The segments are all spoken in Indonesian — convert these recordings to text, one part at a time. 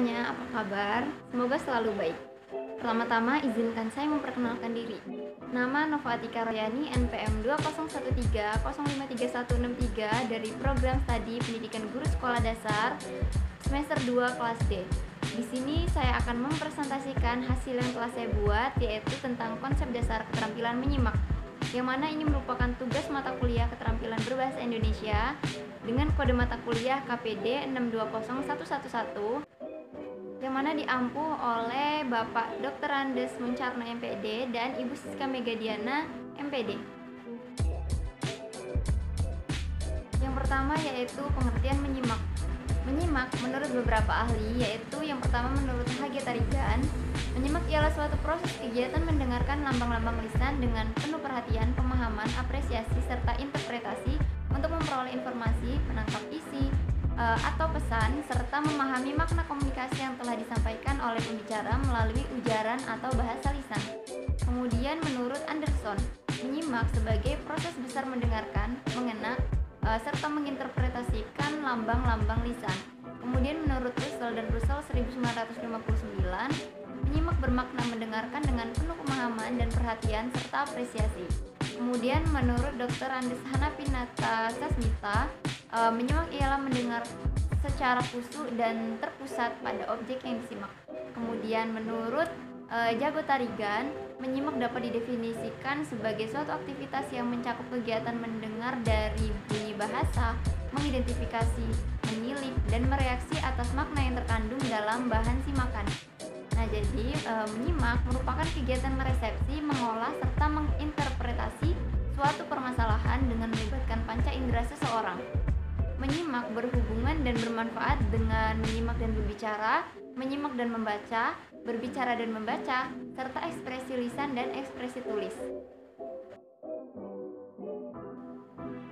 semuanya, apa kabar? Semoga selalu baik. Pertama-tama izinkan saya memperkenalkan diri. Nama Nova Atika Royani, NPM 2013053163 dari Program Studi Pendidikan Guru Sekolah Dasar semester 2 kelas D. Di sini saya akan mempresentasikan hasil yang telah saya buat, yaitu tentang konsep dasar keterampilan menyimak, yang mana ini merupakan tugas mata kuliah keterampilan berbahasa Indonesia dengan kode mata kuliah KPD 620111, yang mana diampu oleh Bapak Dr. Andes Muncarno MPD dan Ibu Siska Megadiana MPD. Yang pertama yaitu pengertian menyimak. Menyimak menurut beberapa ahli, yaitu yang pertama menurut H.G. Tarigan, menyimak ialah suatu proses kegiatan mendengarkan lambang-lambang lisan dengan penuh perhatian, pemahaman, apresiasi, serta interpretasi untuk memperoleh informasi, menangkap isi atau pesan, serta memahami makna komunikasi yang telah disampaikan oleh pembicara melalui ujaran atau bahasa lisan. Kemudian menurut Anderson, menyimak sebagai proses besar mendengarkan, mengena, serta menginterpretasikan lambang-lambang lisan. Kemudian menurut Russell dan Russell 1959, menyimak bermakna mendengarkan dengan penuh pemahaman dan perhatian serta apresiasi. Kemudian menurut Dr. Andes Hanapinata Sasmita, menyimak ialah mendengar secara khusyuk dan terpusat pada objek yang disimak. Kemudian menurut Jago Tarigan, menyimak dapat didefinisikan sebagai suatu aktivitas yang mencakup kegiatan mendengar dari bunyi bahasa, mengidentifikasi, menilik, dan mereaksi atas makna yang terkandung dalam bahan simakan. Nah, jadi menyimak merupakan kegiatan meresepsi, mengolah, serta menginterpretasi suatu permasalahan dengan melibatkan panca indera seseorang. Menyimak berhubungan dan bermanfaat dengan menyimak dan berbicara, menyimak dan membaca, berbicara dan membaca, serta ekspresi lisan dan ekspresi tulis.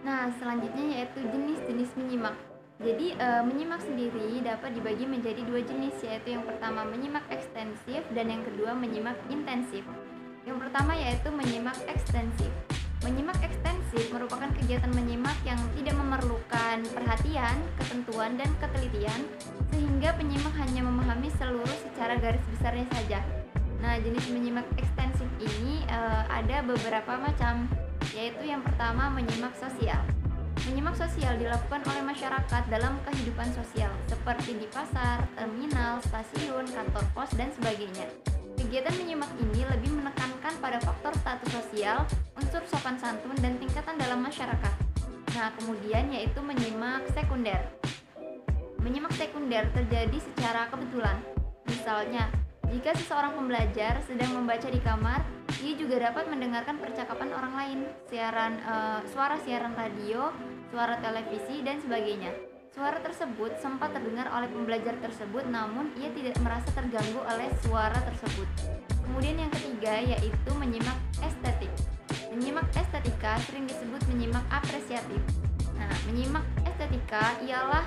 Nah, selanjutnya yaitu jenis-jenis menyimak. Jadi menyimak sendiri dapat dibagi menjadi dua jenis, yaitu yang pertama menyimak ekstensif dan yang kedua menyimak intensif. Yang pertama yaitu menyimak ekstensif. Menyimak ekstensif merupakan kegiatan menyimak yang tidak memerlukan perhatian, ketentuan, dan ketelitian, sehingga penyimak hanya memahami seluruh secara garis besarnya saja. Nah, jenis menyimak ekstensif ini ada beberapa macam, yaitu yang pertama menyimak sosial. Menyimak sosial dilakukan oleh masyarakat dalam kehidupan sosial, seperti di pasar, terminal, stasiun, kantor pos, dan sebagainya. Kegiatan menyimak ini lebih menekankan pada faktor status sosial, unsur sopan santun, dan tingkatan dalam masyarakat. Nah, kemudian yaitu menyimak sekunder. Menyimak sekunder terjadi secara kebetulan. Misalnya, jika seseorang pembelajar sedang membaca di kamar, ia juga dapat mendengarkan percakapan orang lain, suara siaran radio, suara televisi, dan sebagainya. Suara tersebut sempat terdengar oleh pembelajar tersebut, namun ia tidak merasa terganggu oleh suara tersebut. Kemudian yang ketiga yaitu menyimak estetik. Menyimak estetika sering disebut menyimak apresiatif. Nah, menyimak estetika ialah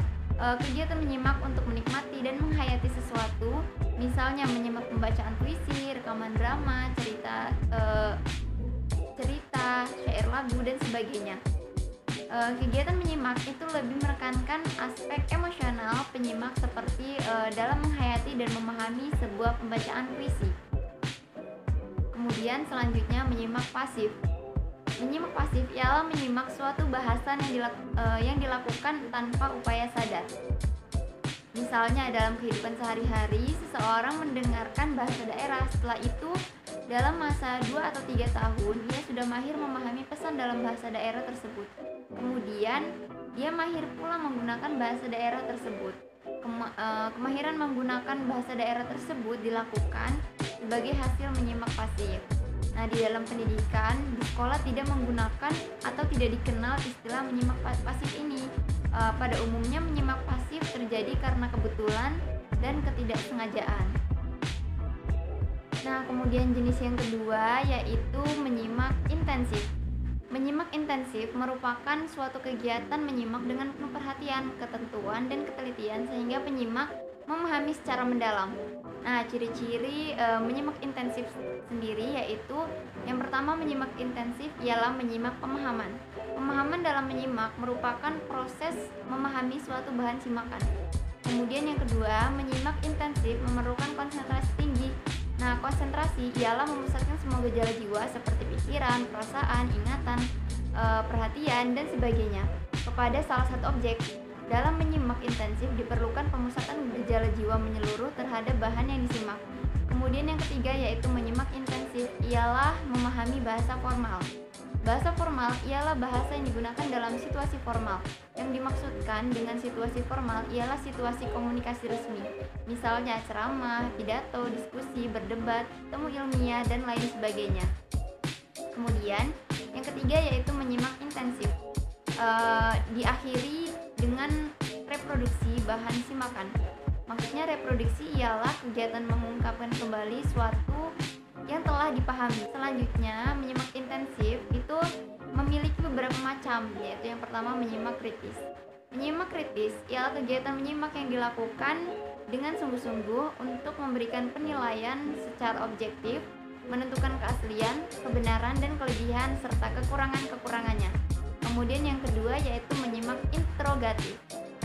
kegiatan menyimak untuk menikmati dan menghayati sesuatu, misalnya menyimak pembacaan puisi, rekaman drama, cerita, syair lagu, dan sebagainya. Kegiatan menyimak itu lebih menekankan aspek emosional penyimak seperti dalam menghayati dan memahami sebuah pembacaan puisi. Kemudian selanjutnya menyimak pasif. Menyimak pasif ialah menyimak suatu bahasan yang dilakukan tanpa upaya sadar. Misalnya dalam kehidupan sehari-hari, seseorang mendengarkan bahasa daerah. Setelah itu, dalam masa 2 atau 3 tahun, ia sudah mahir memahami pesan dalam bahasa daerah tersebut. Kemudian, dia mahir pula menggunakan bahasa daerah tersebut. Kemahiran menggunakan bahasa daerah tersebut dilakukan sebagai hasil menyimak pasif. Nah, di dalam pendidikan, di sekolah tidak menggunakan atau tidak dikenal istilah menyimak pasif ini. Pada umumnya menyimak pasif terjadi karena kebetulan dan ketidaksengajaan. Nah, kemudian jenis yang kedua yaitu menyimak intensif. Menyimak intensif merupakan suatu kegiatan menyimak dengan penuh perhatian, ketentuan, dan ketelitian sehingga penyimak memahami secara mendalam. Nah, ciri-ciri menyimak intensif sendiri yaitu yang pertama, menyimak intensif ialah menyimak pemahaman. Pemahaman dalam menyimak merupakan proses memahami suatu bahan simakan. Kemudian yang kedua, menyimak intensif memerlukan konsentrasi tinggi. Nah, konsentrasi ialah memusatkan semua gejala jiwa seperti pikiran, perasaan, ingatan, perhatian, dan sebagainya kepada salah satu objek. Dalam menyimak intensif diperlukan pemusatan gejala jiwa menyeluruh terhadap bahan yang disimak. Kemudian yang ketiga yaitu menyimak intensif ialah memahami bahasa formal. Bahasa formal ialah bahasa yang digunakan dalam situasi formal. Yang dimaksudkan dengan situasi formal ialah situasi komunikasi resmi, misalnya ceramah, pidato, diskusi, berdebat, temu ilmiah, dan lain sebagainya. Kemudian yang ketiga yaitu menyimak intensif, diakhiri dengan reproduksi bahan simakan. Maksudnya reproduksi ialah kegiatan mengungkapkan kembali suatu yang telah dipahami. Selanjutnya, menyimak intensif itu memiliki beberapa macam, yaitu yang pertama menyimak kritis. Menyimak kritis ialah kegiatan menyimak yang dilakukan dengan sungguh-sungguh untuk memberikan penilaian secara objektif, menentukan keaslian, kebenaran, dan kelebihan serta kekurangan-kekurangannya. Kemudian yang kedua yaitu menyimak interogatif.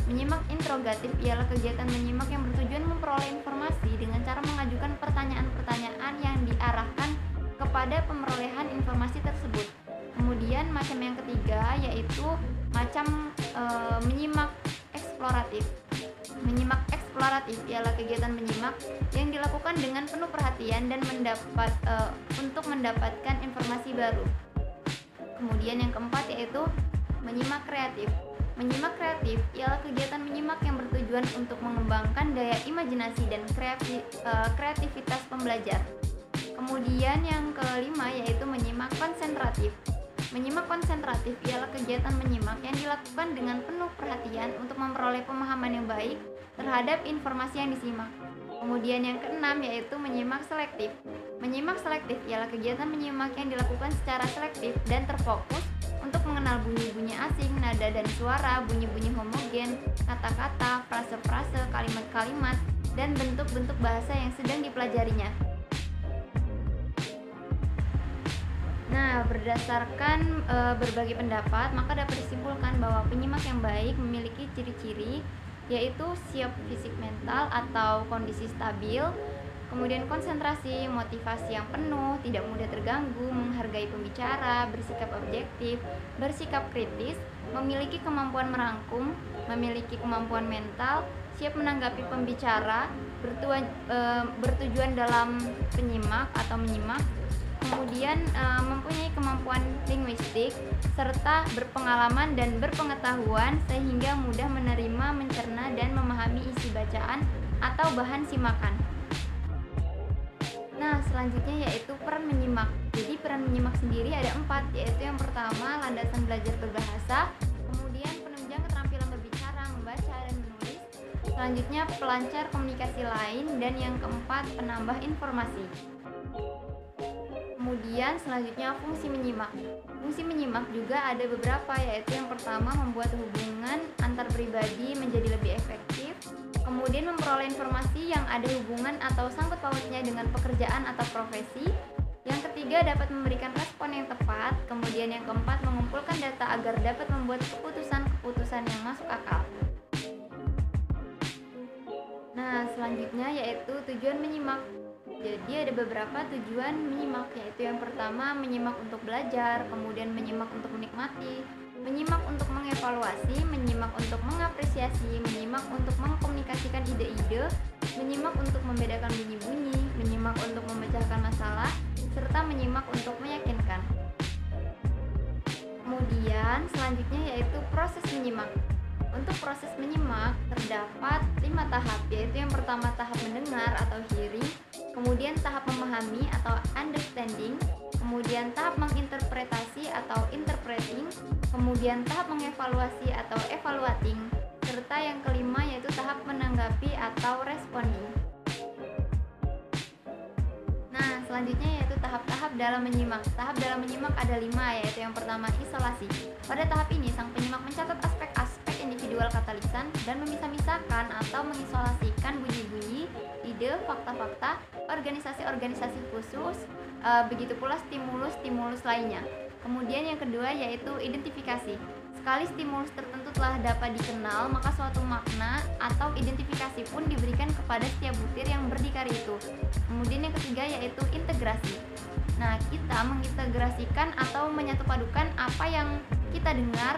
Menyimak interogatif ialah kegiatan menyimak yang bertujuan memperoleh informasi dengan cara mengajukan pertanyaan-pertanyaan yang diarahkan kepada pemerolehan informasi tersebut. Kemudian macam yang ketiga yaitu macam menyimak eksploratif. Menyimak eksploratif ialah kegiatan menyimak yang dilakukan dengan penuh perhatian dan untuk mendapatkan informasi baru. Kemudian yang keempat yaitu menyimak kreatif. Menyimak kreatif ialah kegiatan menyimak yang bertujuan untuk mengembangkan daya imajinasi dan kreativitas pembelajar. Kemudian yang kelima yaitu menyimak konsentratif. Menyimak konsentratif ialah kegiatan menyimak yang dilakukan dengan penuh perhatian untuk memperoleh pemahaman yang baik terhadap informasi yang disimak. Kemudian yang keenam yaitu menyimak selektif. Menyimak selektif ialah kegiatan menyimak yang dilakukan secara selektif dan terfokus untuk mengenal bunyi-bunyi asing, nada dan suara, bunyi-bunyi homogen, kata-kata, frase-frase, kalimat-kalimat, dan bentuk-bentuk bahasa yang sedang dipelajarinya. Nah, berdasarkan berbagai pendapat, maka dapat disimpulkan bahwa penyimak yang baik memiliki ciri-ciri yaitu siap fisik mental atau kondisi stabil, kemudian konsentrasi, motivasi yang penuh, tidak mudah terganggu, menghargai pembicara, bersikap objektif, bersikap kritis, memiliki kemampuan merangkum, memiliki kemampuan mental, siap menanggapi pembicara, bertujuan dalam penyimak atau menyimak, kemudian mempunyai kemampuan linguistik, serta berpengalaman dan berpengetahuan sehingga mudah menerima, mencerna, dan memahami isi bacaan atau bahan simakan. Nah, selanjutnya yaitu peran menyimak. Jadi peran menyimak sendiri ada 4, yaitu yang pertama landasan belajar berbahasa, kemudian penunjang keterampilan berbicara, membaca, dan menulis, selanjutnya pelancar komunikasi lain, dan yang keempat penambah informasi. Kemudian selanjutnya fungsi menyimak. Fungsi menyimak juga ada beberapa, yaitu yang pertama membuat hubungan antar pribadi menjadi lebih efektif, kemudian memperoleh informasi yang ada hubungan atau sangkut pautnya dengan pekerjaan atau profesi. Yang ketiga dapat memberikan respon yang tepat, kemudian yang keempat mengumpulkan data agar dapat membuat keputusan-keputusan yang masuk akal. Nah, selanjutnya yaitu tujuan menyimak. Jadi ada beberapa tujuan menyimak, yaitu yang pertama menyimak untuk belajar, kemudian menyimak untuk menikmati, menyimak untuk mengevaluasi, menyimak untuk mengapresiasi, menyimak untuk mengkomunikasikan ide-ide, menyimak untuk membedakan bunyi-bunyi, menyimak untuk memecahkan masalah, serta menyimak untuk meyakinkan. Kemudian selanjutnya yaitu proses menyimak. Untuk proses menyimak terdapat 5 tahap, yaitu yang pertama tahap mendengar atau hearing, kemudian tahap memahami atau understanding, kemudian tahap menginterpretasi atau interpreting, kemudian tahap mengevaluasi atau evaluating, serta yang kelima yaitu tahap menanggapi atau responding. Nah, selanjutnya yaitu tahap-tahap dalam menyimak. Tahap dalam menyimak ada 5, yaitu yang pertama isolasi. Pada tahap ini sang penyimak mencatat aspek-aspek individual kata lisan dan memisah-misahkan atau mengisolasikan bunyi-bunyi, ide, fakta-fakta, organisasi-organisasi khusus, begitu pula stimulus-stimulus lainnya. Kemudian yang kedua yaitu identifikasi. Sekali stimulus tertentu telah dapat dikenal, maka suatu makna atau identifikasi pun diberikan kepada setiap butir yang berdikari itu. Kemudian yang ketiga yaitu integrasi. Nah, kita mengintegrasikan atau menyatupadukan apa yang kita dengar,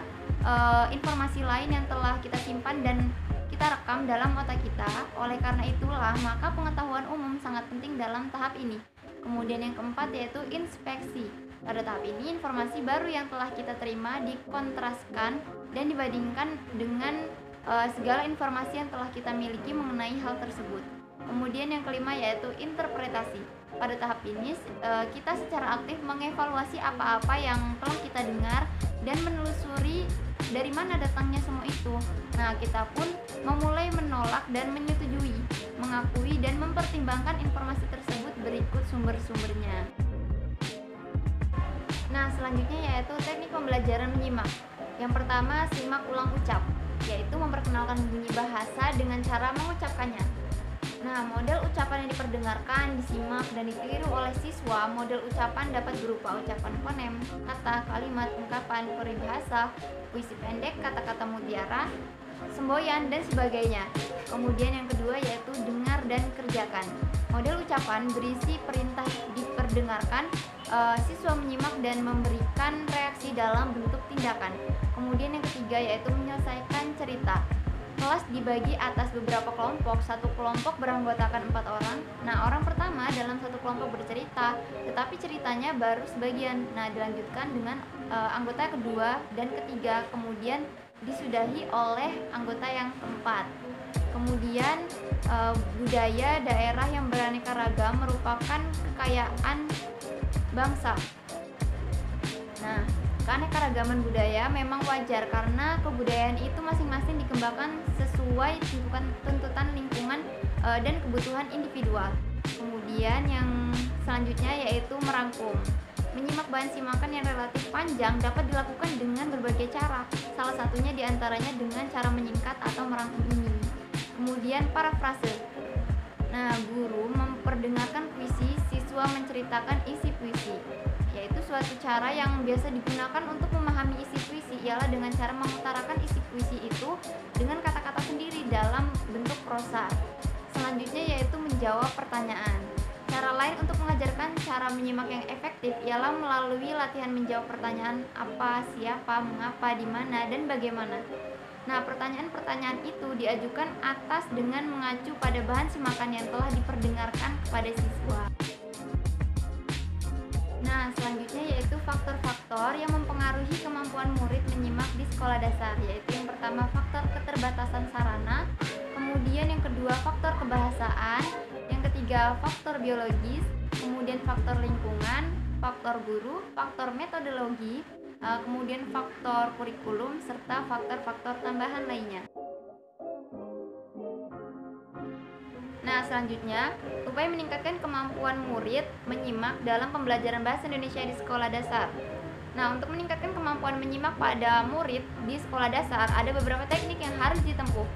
informasi lain yang telah kita simpan dan kita rekam dalam otak kita. Oleh karena itulah, maka pengetahuan umum sangat penting dalam tahap ini. Kemudian yang keempat yaitu inspeksi. Pada tahap ini, informasi baru yang telah kita terima dikontraskan dan dibandingkan dengan segala informasi yang telah kita miliki mengenai hal tersebut. Kemudian yang kelima yaitu interpretasi. Pada tahap ini, kita secara aktif mengevaluasi apa-apa yang telah kita dengar dan menelusuri dari mana datangnya semua itu. Nah, kita pun memulai menolak dan menyetujui, mengakui dan mempertimbangkan informasi tersebut berikut sumber-sumbernya. Nah, selanjutnya yaitu teknik pembelajaran menyimak. Yang pertama, simak ulang ucap, yaitu memperkenalkan bunyi bahasa dengan cara mengucapkannya. Nah, model ucapan yang diperdengarkan, disimak, dan ditiru oleh siswa. Model ucapan dapat berupa ucapan fonem, kata, kalimat, ungkapan, peribahasa, puisi pendek, kata-kata mutiara, semboyan, dan sebagainya. Kemudian yang kedua yaitu dengar dan kerjakan. Model ucapan berisi perintah diperdengarkan, siswa menyimak dan memberikan reaksi dalam bentuk tindakan. Kemudian yang ketiga yaitu menyelesaikan cerita. Kelas dibagi atas beberapa kelompok. Satu kelompok beranggotakan 4 orang. Nah, orang pertama dalam satu kelompok bercerita, tetapi ceritanya baru sebagian. Nah, dilanjutkan dengan anggota kedua dan ketiga, kemudian disudahi oleh anggota yang keempat. Kemudian budaya daerah yang beraneka ragam merupakan kekayaan bangsa. Nah, keanekaragaman budaya memang wajar karena kebudayaan itu masing-masing dikembangkan sesuai tuntutan lingkungan dan kebutuhan individual. Kemudian yang selanjutnya yaitu merangkum. Menyimak bahan simakan yang relatif panjang dapat dilakukan dengan berbagai cara. Salah satunya diantaranya dengan cara menyingkat atau merangkum ini. Kemudian parafrase. Nah, guru memperdengarkan puisi, siswa menceritakan isi puisi. Yaitu suatu cara yang biasa digunakan untuk memahami isi puisi ialah dengan cara mengutarakan isi puisi itu dengan kata-kata sendiri dalam bentuk prosa. Selanjutnya yaitu menjawab pertanyaan. Cara lain untuk mengajarkan cara menyimak yang efektif ialah melalui latihan menjawab pertanyaan apa, siapa, mengapa, di mana, dan bagaimana. Nah, pertanyaan-pertanyaan itu diajukan atas dengan mengacu pada bahan simakan yang telah diperdengarkan kepada siswa. Nah, selanjutnya yaitu faktor-faktor yang mempengaruhi kemampuan murid menyimak di sekolah dasar, yaitu yang pertama faktor keterbatasan sarana, kemudian yang kedua faktor kebahasaan, yang ketiga faktor biologis, kemudian faktor lingkungan, faktor guru, faktor metodologi, kemudian faktor kurikulum, serta faktor-faktor tambahan lainnya. Nah, selanjutnya, upaya meningkatkan kemampuan murid menyimak dalam pembelajaran bahasa Indonesia di sekolah dasar. Nah, untuk meningkatkan kemampuan menyimak pada murid di sekolah dasar, ada beberapa teknik yang harus ditempuh,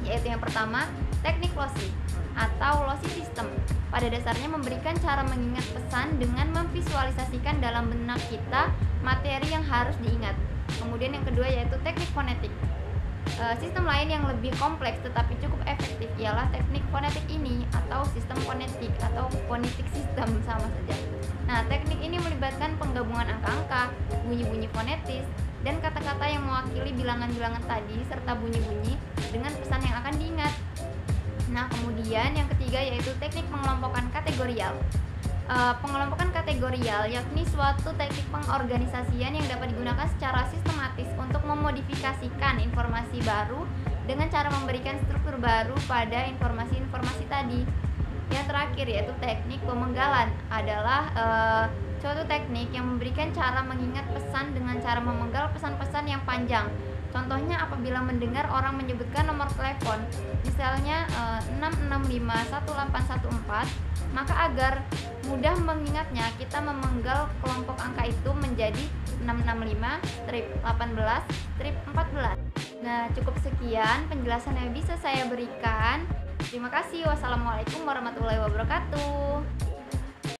yaitu yang pertama, teknik loci atau loci system. Pada dasarnya memberikan cara mengingat pesan dengan memvisualisasikan dalam benak kita materi yang harus diingat. Kemudian yang kedua yaitu teknik fonetik. Sistem lain yang lebih kompleks tetapi cukup efektif ialah teknik fonetik ini atau sistem fonetik atau phonetic system, sama saja. Nah, teknik ini melibatkan penggabungan angka-angka, bunyi-bunyi fonetis, dan kata-kata yang mewakili bilangan-bilangan tadi serta bunyi-bunyi dengan pesan yang akan diingat. Nah, kemudian yang ketiga yaitu teknik pengelompokan kategorial. Pengelompokan kategorial yakni suatu teknik pengorganisasian yang dapat digunakan secara sistematis untuk memodifikasikan informasi baru dengan cara memberikan struktur baru pada informasi-informasi tadi. Yang terakhir yaitu teknik pemenggalan adalah suatu teknik yang memberikan cara mengingat pesan dengan cara memenggal pesan-pesan yang panjang. Contohnya apabila mendengar orang menyebutkan nomor telepon, misalnya 6651814, maka agar mudah mengingatnya, kita memenggal kelompok angka itu menjadi 665-18-14. Nah, cukup sekian penjelasan yang bisa saya berikan. Terima kasih. Wassalamualaikum warahmatullahi wabarakatuh.